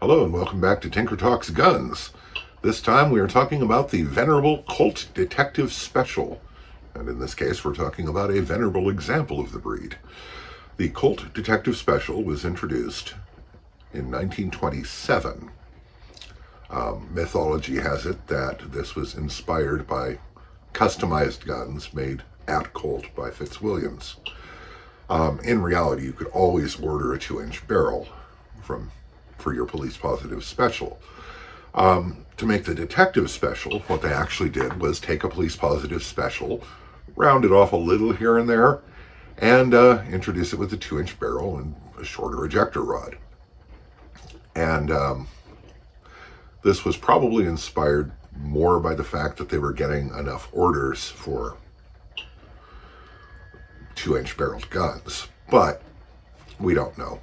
Hello and welcome back to Tinker Talks Guns. This time we are talking about the venerable Colt Detective Special. And in this case we're talking about a venerable example of the breed. The Colt Detective Special was introduced in 1927. Mythology has it that this was inspired by customized guns made at Colt by Fitzwilliams. In reality, you could always order a 2-inch barrel for your police positive special. To make the detective special, what they actually did was take a police positive special, round it off a little here and there, and introduce it with a 2-inch barrel and a shorter ejector rod. And this was probably inspired more by the fact that they were getting enough orders for 2-inch barreled guns, but we don't know.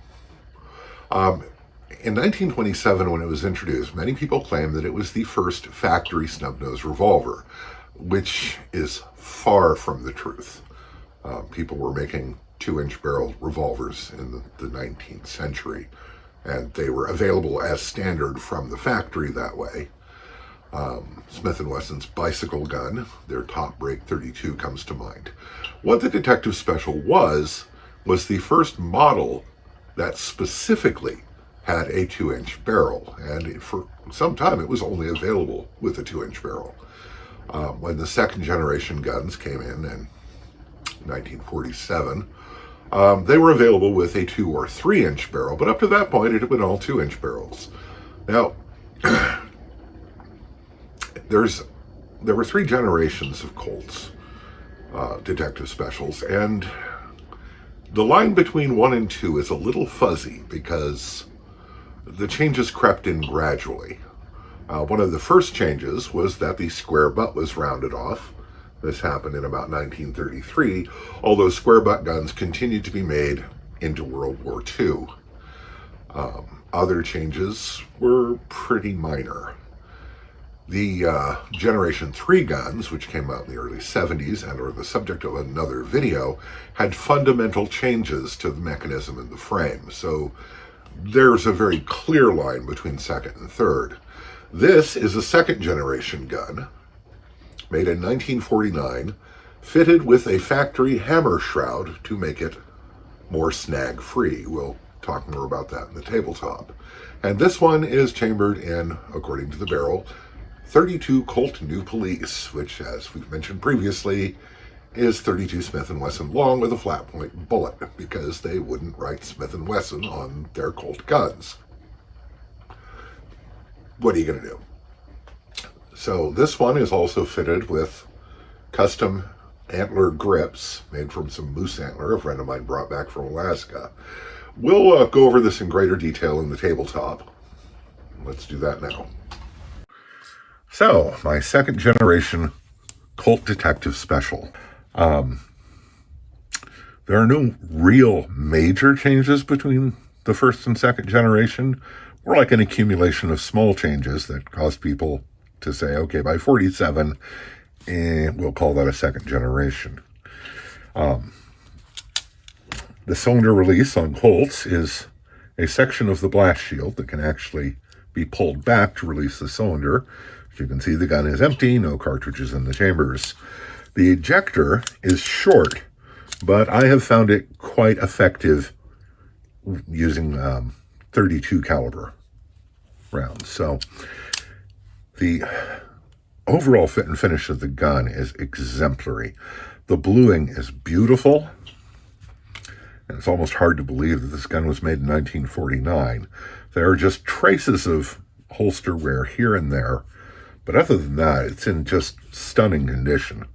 In 1927, when it was introduced, many people claimed that it was the first factory snub-nose revolver, which is far from the truth. People were making 2-inch barreled revolvers in the 19th century, and they were available as standard from the factory that way. Smith & Wesson's bicycle gun, their top break 32, comes to mind. What the Detective Special was the first model that specifically had a 2-inch barrel, and for some time it was only available with a 2-inch barrel. When the second generation guns came in 1947, they were available with a 2 or 3-inch barrel, but up to that point it had been all 2-inch barrels. Now, there were 3 generations of Colts Detective Specials, and the line between 1 and 2 is a little fuzzy because the changes crept in gradually. One of the first changes was that the square butt was rounded off. This happened in about 1933, although square butt guns continued to be made into World War II. Other changes were pretty minor. The Generation 3 guns, which came out in the early 70s and are the subject of another video, had fundamental changes to the mechanism and the frame. So there's a very clear line between second and third. This is a second generation gun, made in 1949, fitted with a factory hammer shroud to make it more snag-free. We'll talk more about that in the tabletop. And this one is chambered in, according to the barrel, 32 Colt New Police, which, as we've mentioned previously, is 32 Smith & Wesson long with a flat point bullet, because they wouldn't write Smith & Wesson on their Colt guns. What are you going to do? So this one is also fitted with custom antler grips made from some moose antler a friend of mine brought back from Alaska. We'll go over this in greater detail in the tabletop. Let's do that now. So, my second generation Colt Detective Special. There are no real major changes between the first and second generation. More like an accumulation of small changes that caused people to say, okay, by 47, we'll call that a second generation. The cylinder release on Colts is a section of the blast shield that can actually be pulled back to release the cylinder. As you can see, the gun is empty, no cartridges in the chambers. The ejector is short, but I have found it quite effective using 32 caliber rounds. So the overall fit and finish of the gun is exemplary. The bluing is beautiful, and it's almost hard to believe that this gun was made in 1949. There are just traces of holster wear here and there, but other than that, it's in just stunning condition.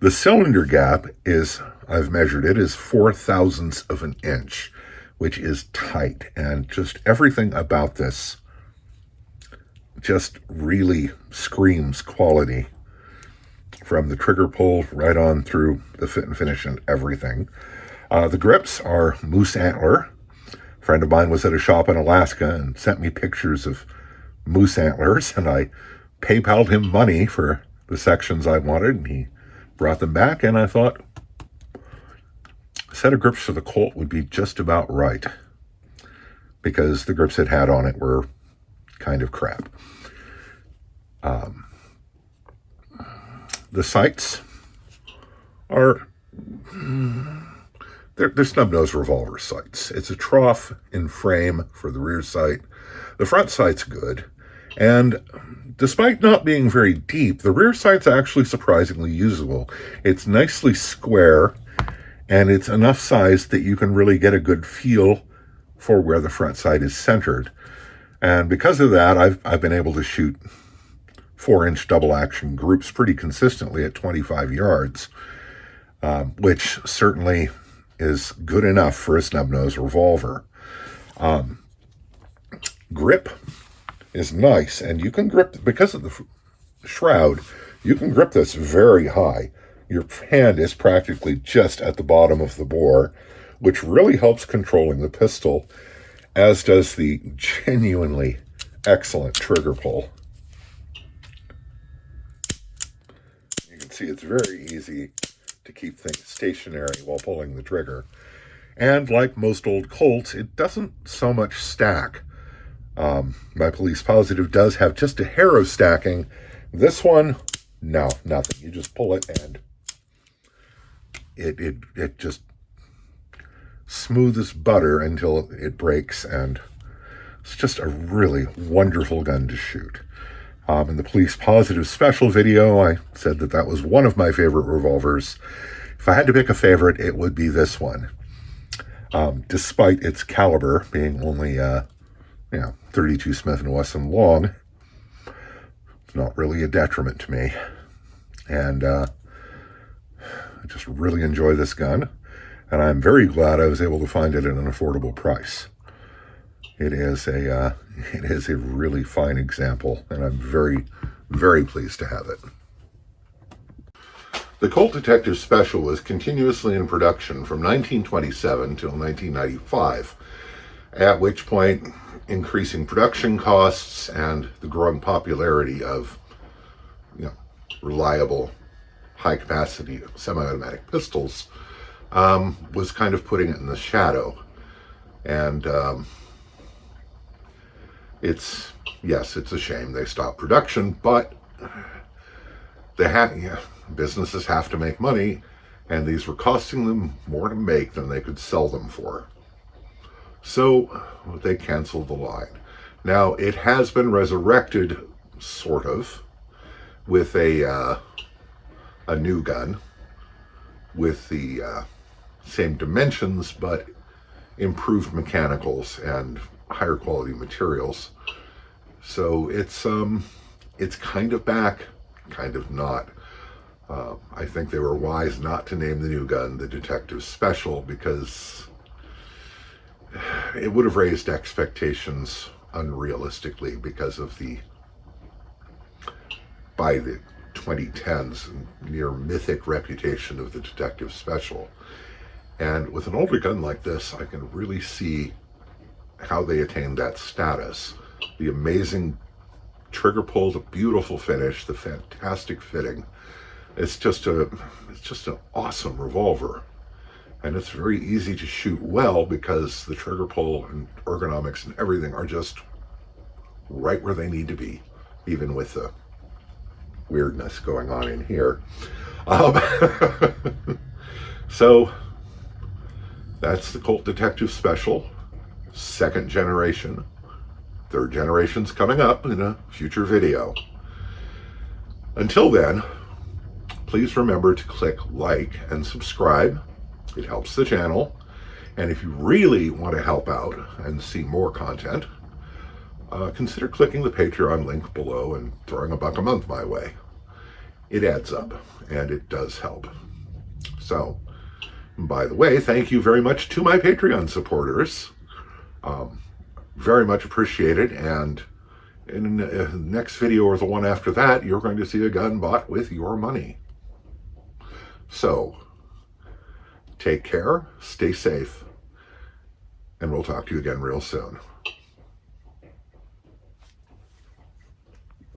The cylinder gap is, I've measured it, is 0.04 of an inch, which is tight, and just everything about this just really screams quality, from the trigger pull right on through the fit and finish and everything. The grips are moose antler. A friend of mine was at a shop in Alaska and sent me pictures of moose antlers, and I PayPal'd him money for the sections I wanted, and he brought them back, and I thought a set of grips for the Colt would be just about right, because the grips it had on it were kind of crap. The sights are, they're snub-nose revolver sights. It's a trough in frame for the rear sight. The front sight's good. And despite not being very deep, the rear sight's actually surprisingly usable. It's nicely square, and it's enough size that you can really get a good feel for where the front sight is centered. And because of that, I've been able to shoot 4-inch double-action groups pretty consistently at 25 yards, which certainly is good enough for a snub-nose revolver. Grip is nice, and you can grip, because of the shroud, you can grip this very high. Your hand is practically just at the bottom of the bore, which really helps controlling the pistol, as does the genuinely excellent trigger pull. You can see it's very easy to keep things stationary while pulling the trigger. And like most old Colts, it doesn't so much stack. My Police Positive does have just a hair of stacking. This one, no, nothing. You just pull it and it just smooth as butter until it breaks, and it's just a really wonderful gun to shoot. In the Police Positive Special video, I said that was one of my favorite revolvers. If I had to pick a favorite, it would be this one. Despite its caliber being only 32 Smith & Wesson long, it's not really a detriment to me. And I just really enjoy this gun, and I'm very glad I was able to find it at an affordable price. It is a really fine example, and I'm very, very pleased to have it. The Colt Detective Special was continuously in production from 1927 till 1995, at which point increasing production costs and the growing popularity of reliable, high-capacity semi-automatic pistols was kind of putting it in the shadow. And it's a shame they stopped production, but businesses have to make money, and these were costing them more to make than they could sell them for. So they canceled the line. Now, it has been resurrected, sort of, with a new gun with the same dimensions, but improved mechanicals and higher quality materials. So it's kind of back, kind of not. I think they were wise not to name the new gun the Detective Special, because it would have raised expectations unrealistically because of by the 2010s, near mythic reputation of the Detective Special. And with an older gun like this, I can really see how they attained that status. The amazing trigger pull, the beautiful finish, the fantastic fitting. It's just an awesome revolver. And it's very easy to shoot well because the trigger pull and ergonomics and everything are just right where they need to be, even with the weirdness going on in here. So that's the Colt Detective Special, 2nd generation. 3rd generation's coming up in a future video. Until then, please remember to click like and subscribe. It helps the channel. And if you really want to help out and see more content, consider clicking the Patreon link below and throwing $1 a month my way. It adds up, and it does help. So, by the way, thank you very much to my Patreon supporters. Very much appreciated, and in the next video or the one after that, you're going to see a gun bought with your money. So, take care, stay safe, and we'll talk to you again real soon.